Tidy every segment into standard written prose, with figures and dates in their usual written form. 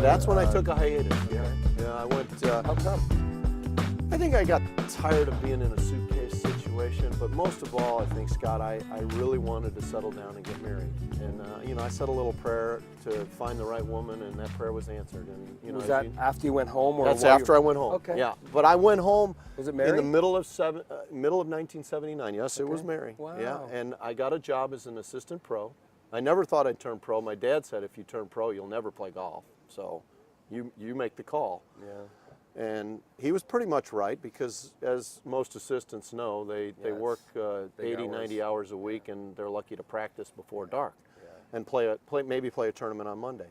That's when I took a hiatus. Yeah, I went. How come? I think I got tired of being in a suitcase situation, but most of all, I think, Scott, I really wanted to settle down and get married. And you know, I said a little prayer to find the right woman, and that prayer was answered. And you know, Was that after you went home, or that's after I went home? Okay. Yeah, but I went home. Was it in Mary? the middle of 1979? Yes, it was Okay. Mary. Wow. Yeah, and I got a job as an assistant pro. I never thought I'd turn pro. My dad said, if you turn pro, you'll never play golf. So, you make the call. Yeah. And he was pretty much right, because as most assistants know, they work 80, 90 hours a week, and they're lucky to practice before dark and maybe play a tournament on Monday.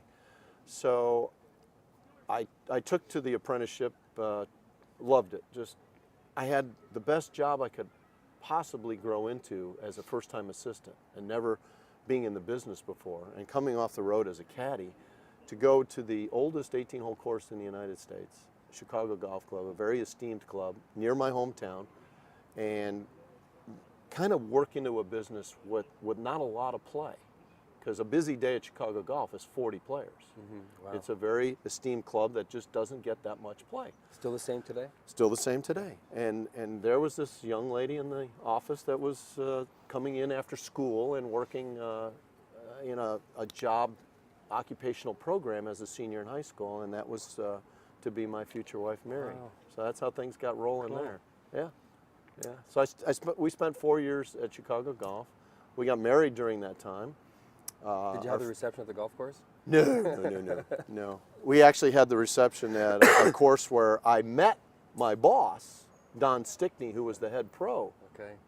So I took to the apprenticeship, loved it. I had the best job I could possibly grow into as a first-time assistant, and never being in the business before, and coming off the road as a caddy to go to the oldest 18-hole course in the United States, Chicago Golf Club, a very esteemed club near my hometown, and kind of work into a business with not a lot of play, because a busy day at Chicago Golf is 40 players. Mm-hmm. Wow. It's a very esteemed club that just doesn't get that much play. Still the same today? Still the same today. And there was this young lady in the office that was coming in after school and working in a job occupational program as a senior in high school, and that was to be my future wife, Mary. Wow. So that's how things got rolling Cool. there. Yeah, yeah. So we spent 4 years at Chicago Golf. We got married during that time. Did you have the reception at the golf course? No. We actually had the reception at a course where I met my boss, Don Stickney, who was the head pro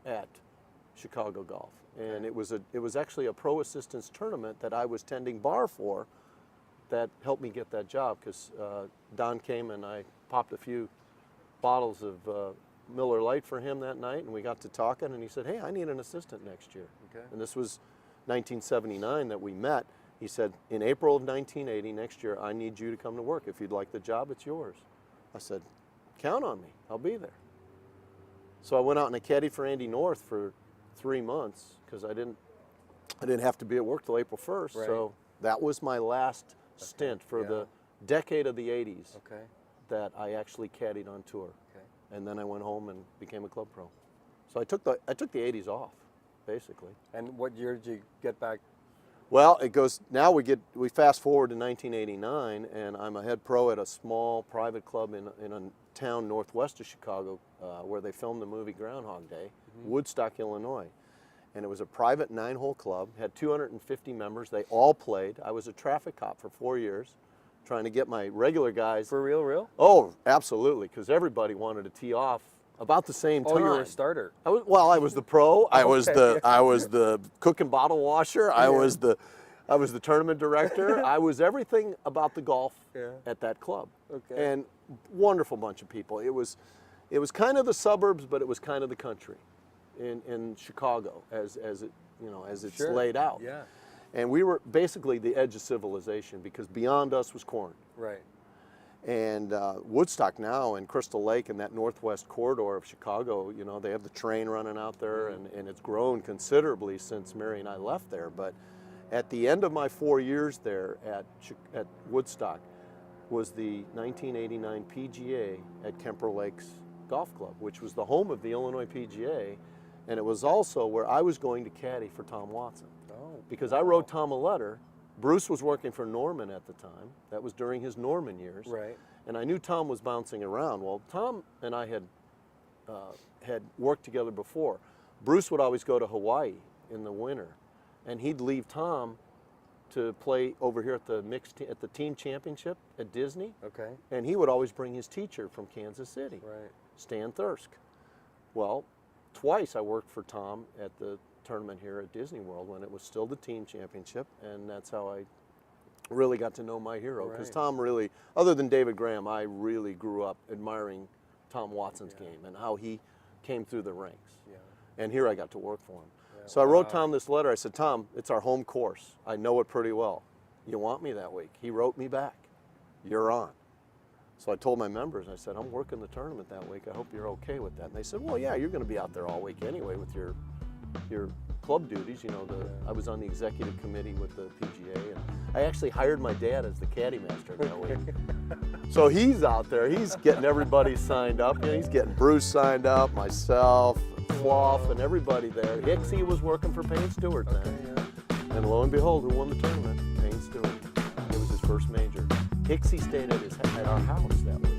at Chicago Golf. And it was actually a pro assistance tournament that I was tending bar for that helped me get that job, because Don came and I popped a few bottles of Miller Lite for him that night, and we got to talking, and he said, hey, I need an assistant next year. Okay. And this was 1979 that we met. He said, in April of 1980, next year, I need you to come to work. If you'd like the job, it's yours. I said, count on me. I'll be there. So I went out and I caddied for Andy North for 3 months, because I didn't have to be at work till April 1st. Right. So that was my last stint for the decade of the 80s that I actually caddied on tour. Okay. And then I went home and became a club pro. So I took the 80s off, basically. And what year did you get back? Well, it goes, now we fast forward to 1989, and I'm a head pro at a small private club in a town northwest of Chicago where they filmed the movie Groundhog Day, Woodstock, Illinois. And it was a private 9-hole club, had 250 members. They all played. I was a traffic cop for 4 years, trying to get my regular guys. For real? Oh, absolutely, because everybody wanted to tee off about the same time. Oh, you were a starter. I was the pro. I was the cook and bottle washer. I was the tournament director. I was everything about the golf at that club. Okay. And wonderful bunch of people. It was kind of the suburbs, but it was kind of the country in Chicago as it's laid out. Yeah. And we were basically the edge of civilization, because beyond us was corn. Right. And Woodstock now and Crystal Lake and that northwest corridor of Chicago, you know, they have the train running out there, and it's grown considerably since Mary and I left there. But at the end of my 4 years there at Woodstock was the 1989 PGA at Kemper Lakes Golf Club, which was the home of the Illinois PGA, and it was also where I was going to caddy for Tom Watson. Oh, because I wrote Tom a letter. Bruce was working for Norman at the time. That was during his Norman years. Right. And I knew Tom was bouncing around. Well, Tom and I had worked together before. Bruce would always go to Hawaii in the winter, and he'd leave Tom to play over here at the team championship at Disney. Okay. And he would always bring his teacher from Kansas City, Right. Stan Thirsk. Well, twice I worked for Tom at the tournament here at Disney World when it was still the team championship, and that's how I really got to know my hero. Because Tom really, other than David Graham, I really grew up admiring Tom Watson's game and how he came through the ranks. Yeah. And here I got to work for him. Yeah. So I wrote Tom this letter. I said, Tom, it's our home course. I know it pretty well. You want me that week? He wrote me back. You're on. So I told my members, I said, I'm working the tournament that week. I hope you're okay with that. And they said, well, yeah, you're going to be out there all week anyway with your club duties. You know, I was on the executive committee with the PGA, and I actually hired my dad as the caddy master that week. So he's out there, he's getting everybody signed up. You know, he's getting Bruce signed up, myself, Clough, and everybody there. Hicksy was working for Payne Stewart then. And lo and behold, who won the tournament? Payne Stewart. It was his first major. Hicksy stayed at our house that week.